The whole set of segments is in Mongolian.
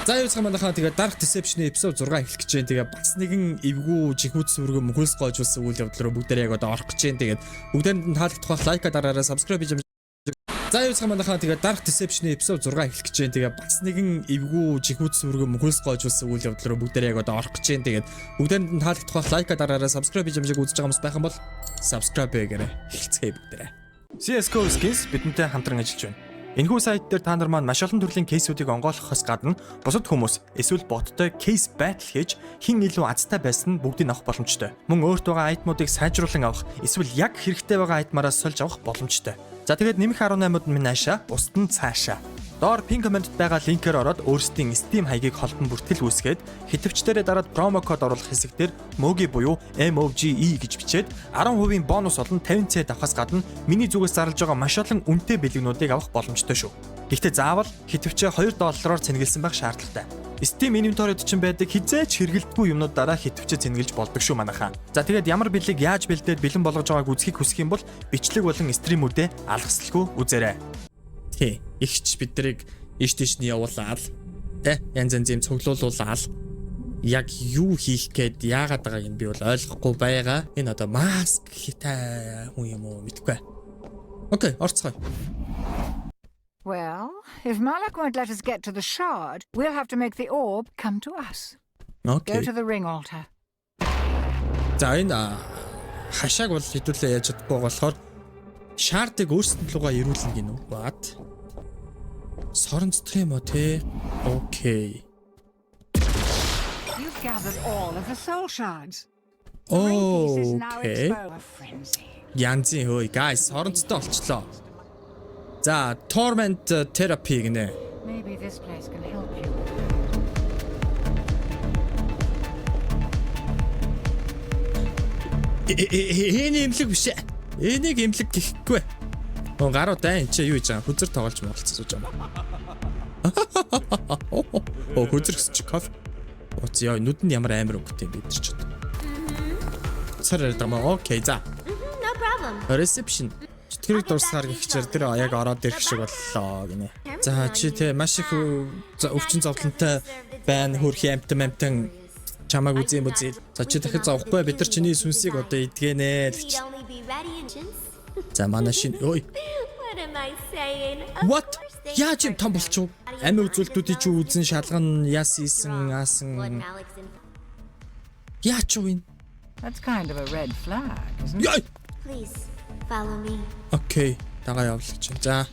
За юу цаа манайхаа тэгээ Dark Deception-ийн эпизод 6 эхлэх гэж байна. Тэгээ бас нэгэн эвгүй жихүүц сүргэн хөлс гоожулсан үйл явдал руу бүгдээ яг одоо орох гэж байна. Тэгээд бүгдээнд нь таалагдах байх лайка дараарай, subscribe хийж. За юу цаа манайхаа тэгээ Dark Deception-ийн эпизод 6 эхлэх гэж байна. Тэгээ бас нэгэн эвгүй жихүүц сүргэн хөлс гоожулсан үйл явдал руу бүгдээ яг одоо орох гэж байна. Тэгээд бүгдээнд нь таалагдах байх лайка дараарай, subscribe хийж үзэж байгаа хүмүүс байх юм бол subscribe хийгээрэй. Хэлцгээе бүгдээрээ. CS:GO Skins бидэнтэй хамтран ажиллаж байна. Энэхүү сайт дээр та нар маань маш олон төрлийн кейсүүдийг онгойлгохоос гадна бусад хүмүүс эсвэл боттой кейс battle хийж хэн илүү азтай байсан нь бүгдийг авах боломжтой. Мөн өөрт байгаа айтмуудыг сайжруулан авах эсвэл яг хэрэгтэй байгаа айтмараас сольж авах боломжтой. За тэгээд нэмэх 18-ууд минь наашаа, бусд нь цаашаа. Доор пин комментэд байгаа линкээр ороод өөрсдийн Steam хаягийг холбон бүртгэл үүсгээд хитвчдэрээ дараад промо код оруулах хэсэг дээр MOGI буюу MOGE гэж бичээд 10% бонус олон 50C авахаас гадна миний зүгээс зарлж байгаа маш олон үнэтэй бэлгэнүүдийг авах боломжтой шүү. Гэхдээ заавал хитвчээ $2-оор цэнгэлсэн байх шаардлагатай. Steam inventory-д чинь байдаг хизээч хэрэгэлдэггүй юмнуудаараа хитвчээ цэнгэлж болдог шүү манайхаа. За тэгээд ямар бэлэг яаж бэлдээд бэлэн болгож байгааг үзхийг хүсэх юм бол бичлэг болон стримүүдэд алгасалгүй үзээрэй. Хэ, ихч биднийг иш тийшний явуулаад янз янзын цуглуулуулаад яг юу хийх гээд яагаад байгааг нь би бол ойлгохгүй байгаа. Энэ одоо маск хитай хүн юм уу мэдгүй. Окей, орцгоё. Well, if Malak won't let us get to the shard, we'll have to make the orb come to us. Okay. Go to the ring altar. За энэ хашааг бол хэдүүлээ яаж чадахгүй болохоор шаардыг өөрсдөд рүүгээ ирүүлнэ гинөө. What? Соронцдох юм уу те? Окей. You've gathered all of the soul shards. Окей. Янзын хөөе, guys, соронцтой болчлоо. За, torment therapy гинэ. Maybe this place can help you. Энэ имлэг биш ээ. Энийг имлэг гэхгүй. Гаруу дай энэ чи юу хийж байгаа? Хүзэр тоглож муулцсан сууж байгаа. Хүзэр гэсэн чи кофе. Яа, нүдэнд ямар амар өнгөтэй бид нар ч одоо. Царай даа. Окей, за. No problem. Reception. Тэрийг дурсаар гихчээр тэр яг ороод ирэх шиг боллоо гинэ. За чи тэ маш их өвчин зовлонтой байна, хөрхи амтан чамааг үзье бүзээ. За чи дахиж зовхгүй бид нар чиний сүнсийг одоо идгэнэ л чи. За манай шин ой. What? Яаж юм том болчих вэ? Ами үзүүлэлтүүдийг чи үзэн шалган яас ийсэн аасан. Яач вэ? That's kind of a red flag, isn't it? Please follow me. Окей, тагаа явуулах чинь. За.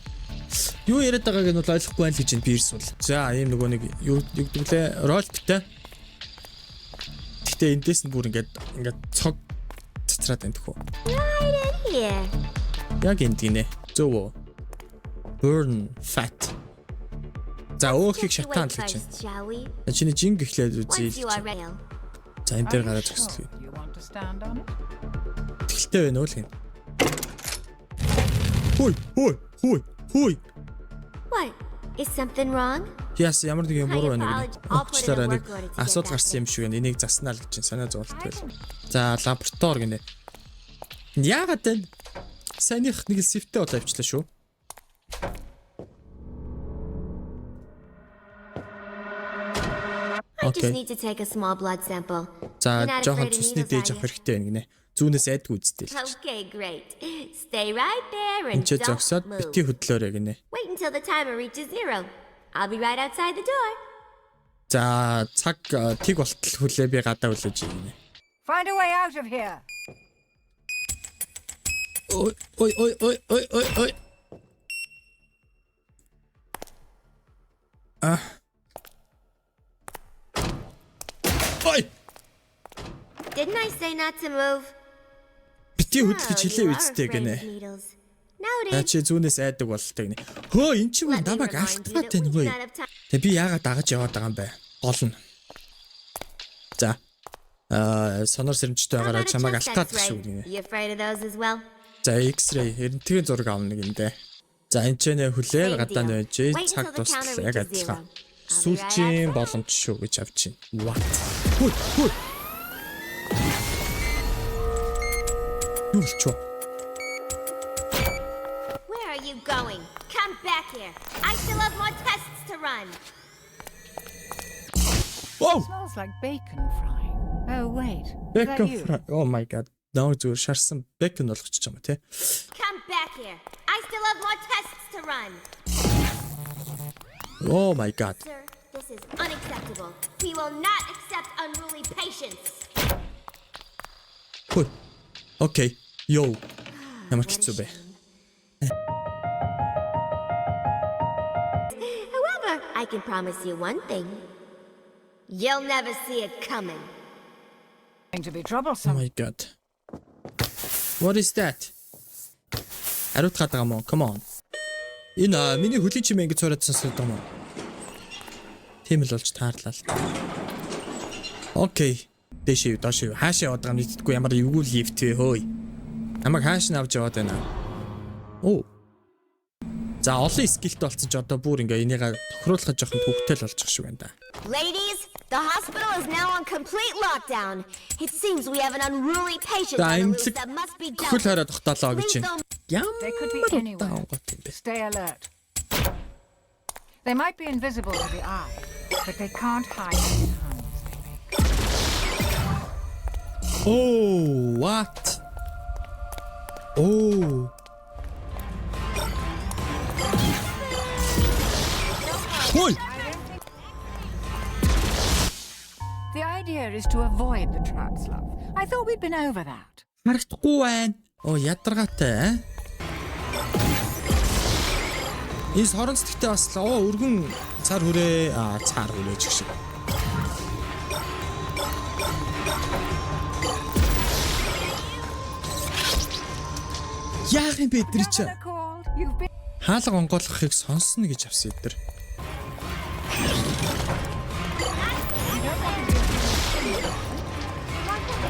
Юу яриад байгааг нь бол ойлгохгүй байл гэж би ирсүүл. За, ийм нөгөө нэг юу гэдгэлээ ролттэй. Гэтэ эндээс нь бүр ингээд цог цацраад байна тэхүү. Right in here. Яг энд гинэ. Зөв үү? Burn fat. За, өөхийг шатаан л гэж байна. Чиний жин гэхлээд үзье. За, энэ дээр гараад зогслоо. You want to stand on it? Тэлтэй байна уу л гин. Хой. What? Is something wrong? Яс ямар нэг юм буруу байна гинэ. Уучлаарай нэг асуудал гарсан юм шиг байна. Энийг заснаа л гэж санаа зовлт байл. За, лаборатори гинэ. Яагаад вэ? Санийх нэг л сивтэй болоо авчлаа шүү. I just need to take a small blood sample. За, жоохон цусны дээж авах хэрэгтэй байна гинэ. Зүүнээс айдгүй үстэй л. Okay, great. Stay right there and Энд ч don't зогсоод move. бити хөдлөөрэй гинэ. Wait until the timer reaches 0. I'll be right outside the door. За, цаг тэг болтол хүлээ би гадаа хүлээж гинэ. Find a way out of here. Ой. Ой. Didn't I say not to move? Бити хөдөл гэж хэлээ үсттэй гинэ. Noted. Чи зүүнээс айдаг болтой гинэ. Хөө эн чинь намайг алдгаа тань хөөе. Тэг би яагаад дагаж яваад байгаа юм бэ? Гол нь. За. Сонор сэрэмжтэй байгаараа чамайг алдаад шүү гинэ. You afraid of those as well? За X-ray эрентгийн зураг авна гинэ. За энэ ч нэ хүлээл гадаа байж цаг дуслал яг адилхан. Сүүлчийн боломж шүү гэж авч чинь. What? Хөөе. Нүлчөө. Where are you going? Come back here. I still have more tests to run. Oh! Smells like bacon frying. Oh, wait. Is that Bacon you? fry. Oh my god. Наа зүгээр шарсан bacon болгочих юм тий. Come back here. I still have more tests to run. Oh my god. Sir, this is unacceptable. We will not accept unruly patients. Хөөе. Окей. Йоо. Ямар хэцүү бэ? However, I can promise you one thing. You'll never see it coming. Going to be Oh troublesome. my god. What is that? Ариут гадаг юм уу? Come on. Энэ миний хөлийн чимээ ингэж цураадсан сүрд юм уу? Тийм л болж таарлаа л. Окей. Дэшээ доош юу? Хаашаа яваад байгаа юм мэдтгүй ямар эвгүй лифт вэ хөөе. Намайг хааш нь авч яваад байна. Оо. За олон скилт болсон ч одоо бүр ингээ энийг тохируулах жоохон төвхтэй л болж байгаа шүү байна да. Ladies, the hospital is now on complete lockdown. It seems we have an unruly patient on the loose that must be dealt Хөл with. хараад тогтоолоо гэж Please байна. don't They could be anywhere. Stay alert. They might be invisible to the eye, but they can't hide the sounds they make. Oh, what? Oh. Ой. The idea is to avoid the traps, love. I thought we'd been over that. Харагдахгүй байна. Оо, ядаргаатай. Эс хорон цэцэгтэй бас өргөн цар хүрээ цаар хүрээж гэх шиг. Яах юм бэ тэр чинь? Another call. You've been. Хаалга онгойлгохыг сонсно гэж авсан эдэр.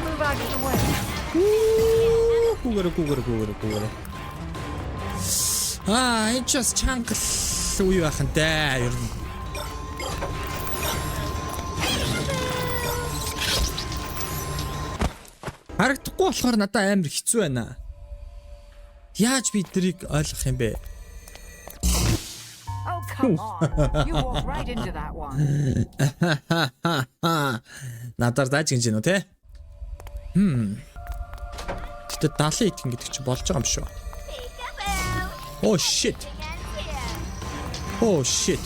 Move out of the way. Гүүгэр. Энэ ч бас чангал үе бахан даа ер нь. Харагдахгүй болохоор надад амар хэцүү байна. Яаж би эдрийг ойлгох юм бэ? Oh, come on. You walked right into that one. Надаар дааж гинж гинөө те. Гэтэ 70 итгэн гэдэг чи болж байгаа юм шүү. Oh shit. Oh shit.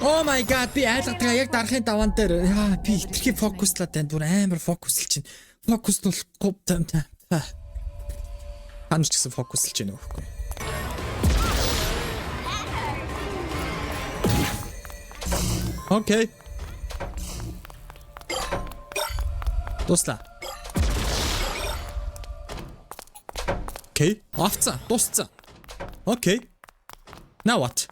Oh my god би айлгадаг яг дарахын даваан дээр яа би итгэхий фокуслаад байна. Бүр амар фокуслж чинь. Фокуслуулахгүй там. Ханч гэсэн фокуслж байна үхгүй. Окей. Дуслаа. Окей. Авцаа. Дуусцаа. Окей. Now what?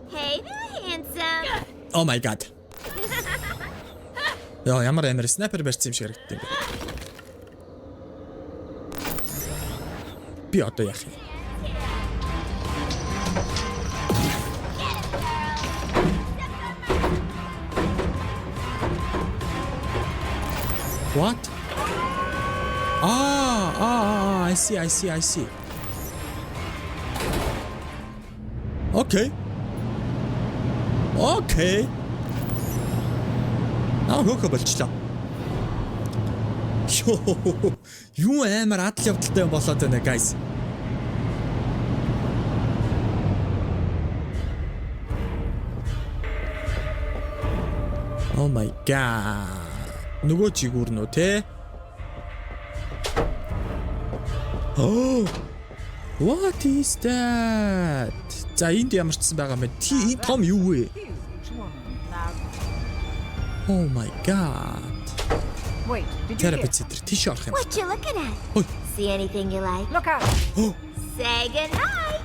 Hey there, handsome. Oh my god. Яа ямар амар снайпер барьсан юм шиг харагддаг юм бэ. Би одоо яах юм? What? I see. Okay. Хөөхө болчлоо. Юу амар адал явдалтай юм болоод байна, guys. Oh my god. Нөгөө жигүүр нөө те. Oh. What is that? За энд ямар ч байсан байгаа юм бэ? Энэ том юу вэ? Huge woman. Now, Oh my god. wait, did you hear? Терапевт центр тийш орох юм. What you looking at? Ой. See anything you like? Look out! Say goodnight.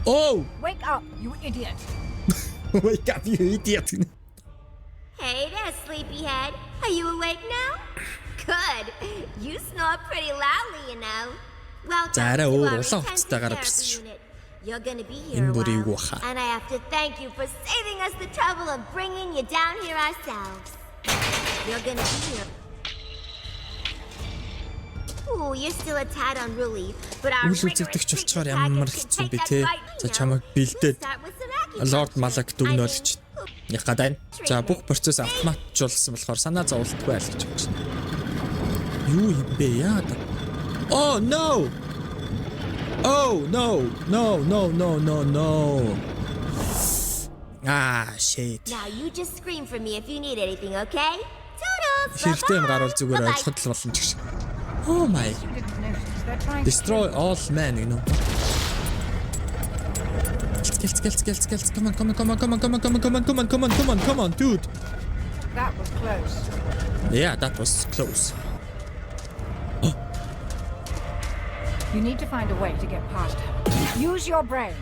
Oh. Wake up, you idiot! Wake up you idiot. Hey there, sleepyhead. Are you awake now? Good. You snore pretty loudly, you know. Welcome За, арай to өөр our улаан intensive хувцастай гараад therapy ирсэн шүү. unit. You're gonna be Энэ here a бүр while, эйгүү хаа. and I have to thank you for saving us the trouble of bringing you down here ourselves. You're gonna be here. Ooh, you're still a tad unruly, but our Үйл rigorous үзэгдэгч treatment болчоор ямар package хэцүү can бэ take те. that right За now. чамайг бэлдээд We'll start with some acupuncture. Лорд Малак I дүгнөөлж mean, явах гадаа. За бүх процесс автоматжуулсан болохоор санаа зовлтгүй байл гэж байна. Юу юм бэ яа? Oh no. Oh no. No no no no no. Ah shit. Now you just scream for me if you need anything, okay? Toodles! Хэрэгтэй юм гарвал зүгээр Bye-bye. ойлгоход л болно ч гэж. Oh my. You didn't notice. They're trying Destroy to... all men, you know. Skills. Come on, dude. That was close. Yeah, that was close. You need to find a way to get past her. Use your brain.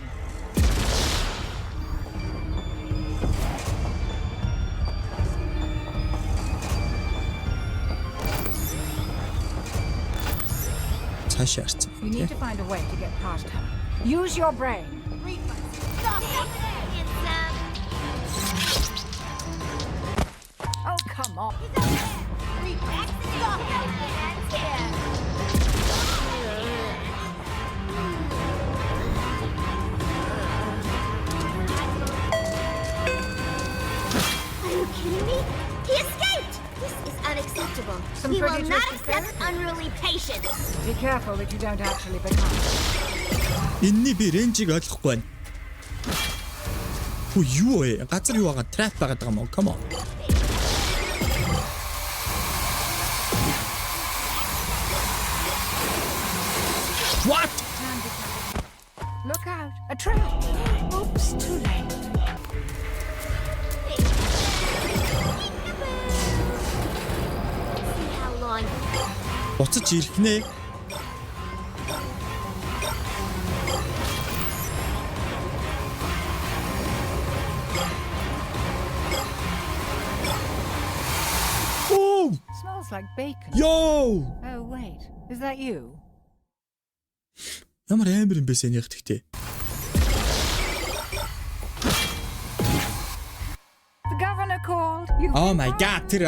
Цаашаа харцсан. You need to find a way to get past her. Use your brain. Stop it! Oh, come on. Are you kidding me? He escaped! This is unacceptable. Some We will pretty not tricky accept unruly patients. Be careful that you don't actually become. Энэний би рейнжийг ойлгохгүй байна. Хөө юу вэ? Газар юу байгаа? Трап байгаад байгаа юм уу? Come on. What? Look out. A trap. Oops, too late. See how long. Буцаж ирэх нэ. Oh! Smells like bacon. Yo! Oh, wait. Is that you? Ямар амар юм бэ сэнийх тэгтээ. The governor called. You. Oh my god тэр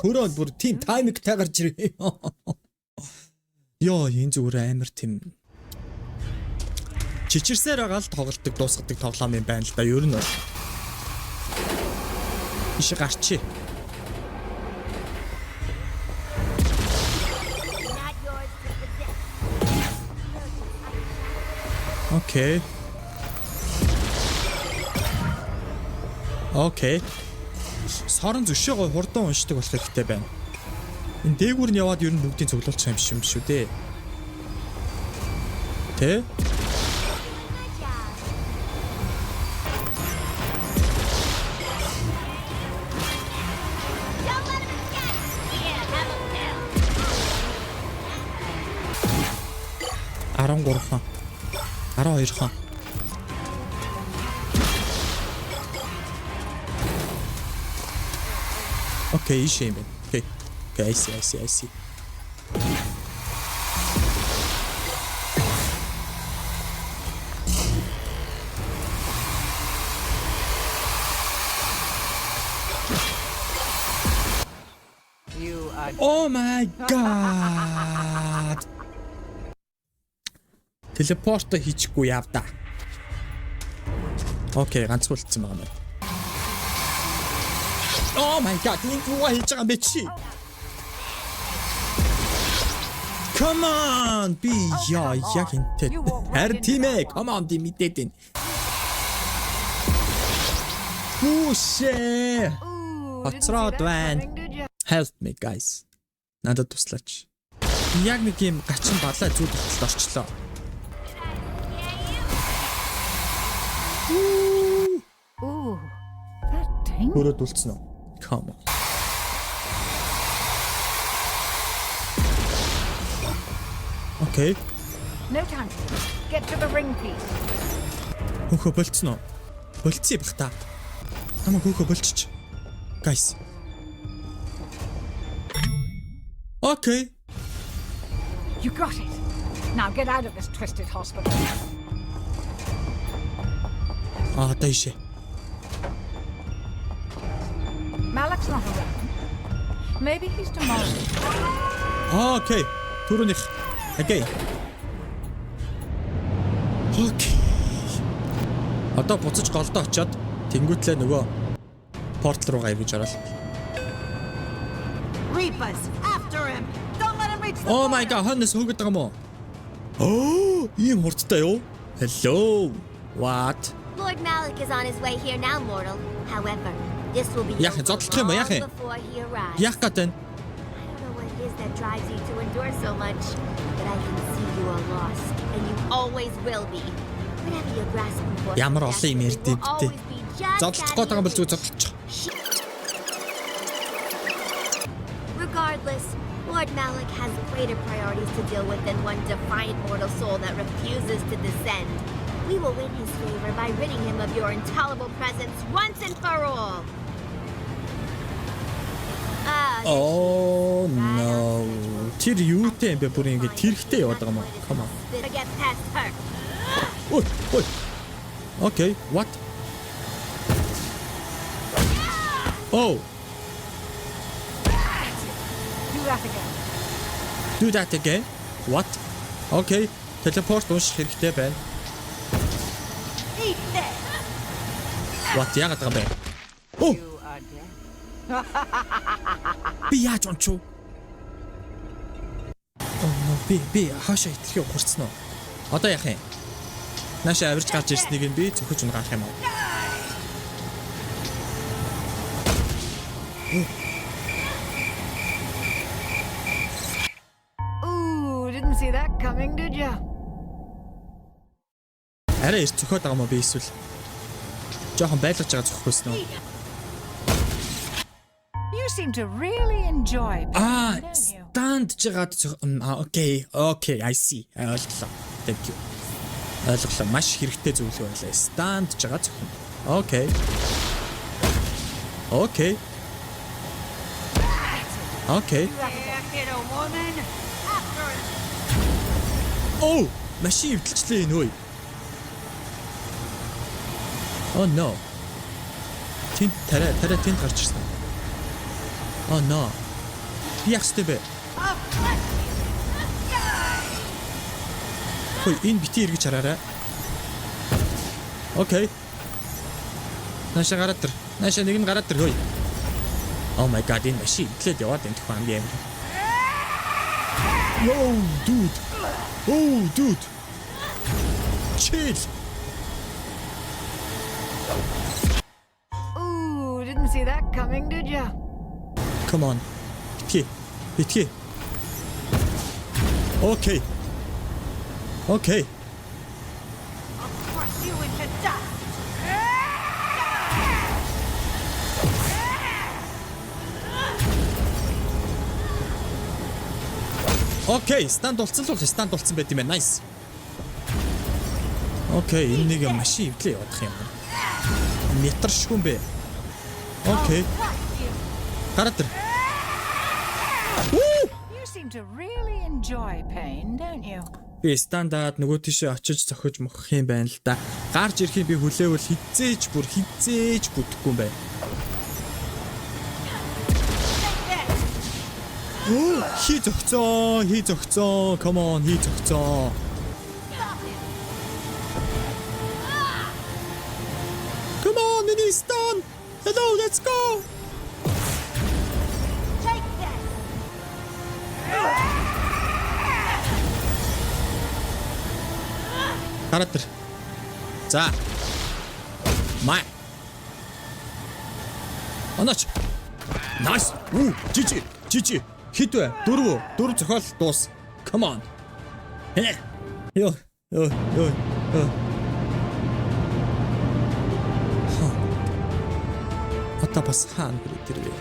хөрөөд бүр тийм таймingтай гарч ирээ. Йоо энэ зүгээр амар тийм чичирсээр байгаа л тоглолтог дуусгадаг тоглоом юм байна л да. Ер нь бол иши гарчи. Not yours to possess. Окей. Окей. Сорон зөвшөөгөө хурдан уншдаг болох хэрэгтэй байна. Энэ дээгүүр нь яваад ер нь бүгдийг цуглуулчих юм шүү дээ. Тэ? Don't let him escape! Yeah, have him now. 13 хан. 12 хан. Окей, ишээ юм байна. Окей. Окей, I see. You are. Oh my god. Телепорт хийчихгүй яав да. Окей, ганцуулсан байгаа юм. Oh my god, энэ юу хийж байгаа юм бэ чи? Come on, би яа яг интэй. Харин тийм ээ, come on ди мэдээд байна. Пушээ. Ooh, didn't see Хоцроод that байна. coming, did you? Help me guys. Надад туслаач. Яг нэг юм гачин балаа зүуд болтолд орчлоо. Ooh, that thing. Хөрөөд үлдсэн үү? Come on. Окей. No time. Get to the ring piece. Хөөхө болцсон уу? Болцсон бах та. Намаа хөөхө болчих. Guys. Окей. You got it. Now get out of this twisted hospital. Одоо ишээ. Malik's not around. Maybe he's tomorrow. Окей. Түрүүнийх. Окей. Окей. Одоо буцаж голдоо очиод тэнгүүтлээ нөгөө портал руугаа эргэж орол. Reapers, after him! Don't let him reach the Oh my god, ханас хөгöd байгаа мó? Оо, ийм хурдтай юу? Hello. What? Lord Malik is on his way here now, mortal. However, this will be Яах, over зодтолдох юм ба, яах юм? long before he arrives. Яах гэдэг. I don't know what it is that drives you to endure so much, but I can see you are lost, and you always will be. Whatever you're grasping for, Ямар олон юм ярьдээ will битээ. always be just Зодтолдох that гэдэг юм бол easy. зүг зодтолчих. Regardless, Lord Malik has greater priorities to deal with than one defiant mortal soul that refuses to descend. We will win his favor by ridding him of your intolerable presence once and for all. Oh no. Тэр юутэй юм бэ? Бүр ингэ тэрхтэй яваад байгаа юм уу? Come on. Get past her. Ой, ой. Okay, what? Oh, Do that again. do that again. What? Okay. Телепорт унших хэрэгтэй байна. Eat this! What яагаад байгаа бэ? Oh, You are dead. би яаж унчив? Oh no, би хаашаа итгэх хурцсан уу? Одоо яах юм? Нааша авирч гарч ирснийг нь би зөвхөж унгаах юм уу? Ooh, didn't see that coming, did ya? Арай их зөвхөд байгаа юм уу би эсвэл жоохон байлгаж байгаа зөвхөх байсан уу? You seem to really enjoy pain, don't you? Stand жагаад окей, I see. Ойлголоо. Thank you. Ойлголоо. Маш хэрэгтэй зүйл байлаа. Stand жагаа зөвхөн. Окей. Окей. Окей. Get a woman! After him! Oh, машин эвдэлчлээ энэ хөөе. Oh no. Тин тарай тинт гарч ирсэн. Oh no. Яах ёстой бэ? Хөөе, энэ бити эргэж хараарай. Окей. Нааша гараад тэр. Нааша нэг нь гараад тэр хөөе. Oh my god, энэ машин эвдлээд яваад энэ тухайн хамгийн амар. Oh, dude. Oh, dude. Chill. Ooh, didn't see that coming, did ya? Come on. Битгий. Okay. Okay. I'll crush you into dust! Окей, stand болцсон л stand болцсон байт юм байна. Nice. Окей, энэ нэг машин эвдлээ явах юм. Метр шгүн бэ. Окей. Гараад ир. You seem to really enjoy pain, don't you? Би стандаад нөгөө тийшээ очиж зохиж мохох юм байна л да. Гарч ирэхийг би хүлээвэл хизээж бүтэхгүй юм байна. Хий зөгцөө. Come on, хий зөгцөө. Come on, it is done. Hello, let's go. Take this! Гараад ир. За. Май. Оноч. Nice. Жижи. Хитвэ. 4 зохиол дуус. Come on. Ёо. Ата бас хаан ирээ.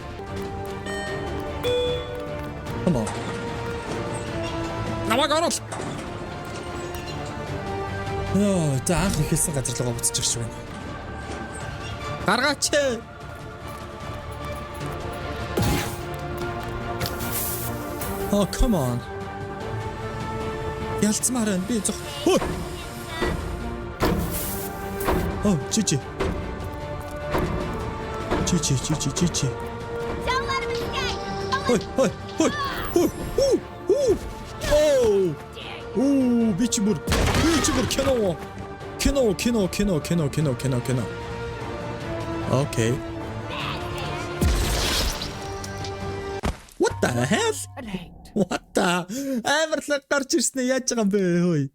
Come on. Намайг орол. Ёо, за анх ихэлсэн газар руугаа буцчих шиг байна. Гаргаач. Oh, come on. Ялцмаар байна. Би зөх. Oh, Gigi. Gigi. Don't let him escape! Hoi. Oh. 비치물 캐노. Okay. What the hell? It ain't. What the? Амарлаг гарч ирсэн ээ яаж байгаа юм бэ хөөе.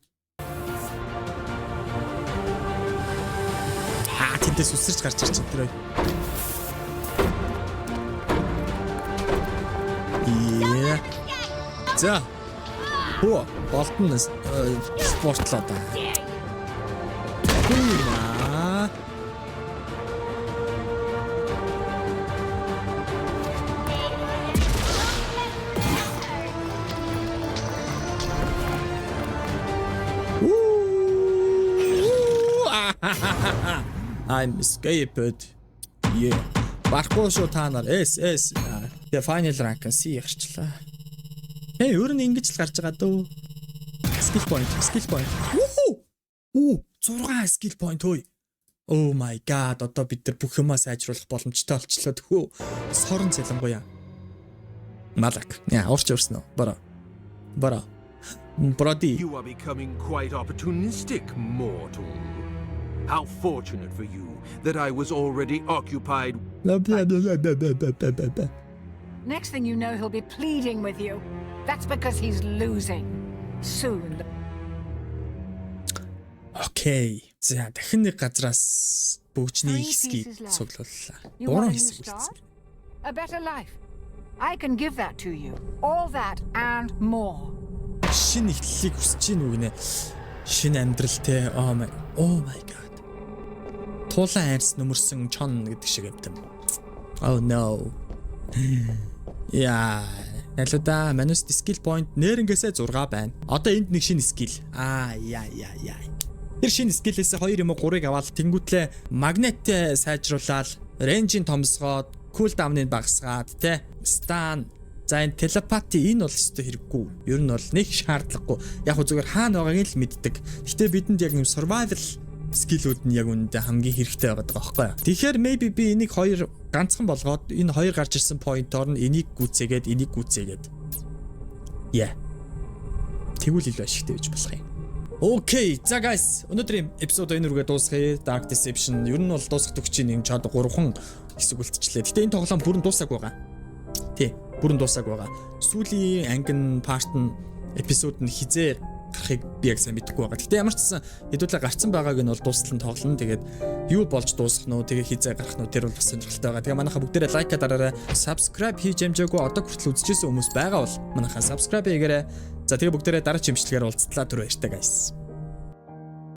Тэндээс үсэрч гарч ирж байна тэр хөөе. Yeah. За. Хөө болтон спортлоо да. Хөөе. I'm escaped. Yeah. Барахгүй шүү та нар. S. The final rank C гарчлаа. Өөр нь ингэж л гарч байгаа дөө. Skill point. Оо, 6 skill point хөөе. Oh my god, одоо бид нар бүх юмаа сайжруулах боломжтой болчлоо төхөө. Сорон цалингуяа. Малак. Яа, урьсан уу? Бара. Brody. You are becoming quite opportunistic, mortal. How fortunate for you that I was already occupied. Next thing you know, he'll be pleading with you. That's because he's losing. Soon. Okay. За дахин нэг газраас бүгжний Three хэсгийг pieces left. цуглууллаа. You 3 want a new хэсэг үлдсэн. start? A better life. I can give that to you. All that and more. Шинэ эхлэлийг хүсэж гин үгнэ. Шинэ амьдралтэй. Oh my god. Туулан айрс нөмөрсөн чон гэдэг шиг амтан. Oh no. Яа. Ялуда манус skill point нэрнгээсээ 6 байна. Одоо энд нэг шинэ skill. Яа. Тэр шинэ skill-ээс 2 юм уу 3-ыг аваад тэнгүүтлээ магнет сайжруулаад, рейнжийн томсгоод, кулдауныг багасгаад, тэ стан, за энэ телепати энэ бол өстой хэрэггүй. Ер нь бол нэг шаардлагагүй. Яг хөө зүгээр хаана байгааг л мэддэг. Гэтэ бидэнд яг юм survival скиллүүд нь яг үүндээ хамгийн хэрэгтэй байгаа байхгүй юу. Тэгэхээр maybe би энийг 2 ганцхан болгоод энэ 2 гарч ирсэн point-оор нь энийг гүцээгээд. Yeah. Тэгвэл илүү ашигтай байж болох юм. Окей. За guys, өнөөдрийн эпизод энэ рүүгээ дуусгая. Dark Deception ер нь бол дуусгах төгчийн нэг чад 3хан хэсэг үлдчихлээ. Гэтэ энэ тоглоом бүрэн дуусаагүй байгаа. Тий, бүрэн дуусаагүй байгаа. Сүүлийн ангин part нь эпизод нь хизээ гарахыг би яг сайн мэдэхгүй байгаа. Гэтэ ямар ч гэсэн хэдүүлээ гарцсан байгааг нь бол дуустал нь тоглоно. Тэгээд юу болж дуусгах нь уу, тэгээд хизээ гарах нь уу тэр бол бас сонирхолтой байгаа. Тэгээ манайха бүгдээрээ лайк дараарай. Subscribe хийж амжаагүй одоо хүртэл үзчихсэн хүмүүс байгаа бол манайха subscribe хийгээрэй. За тэгээ бүгдээрээ дараагийн имчилгээр уулзтлаа түр баяртай guys.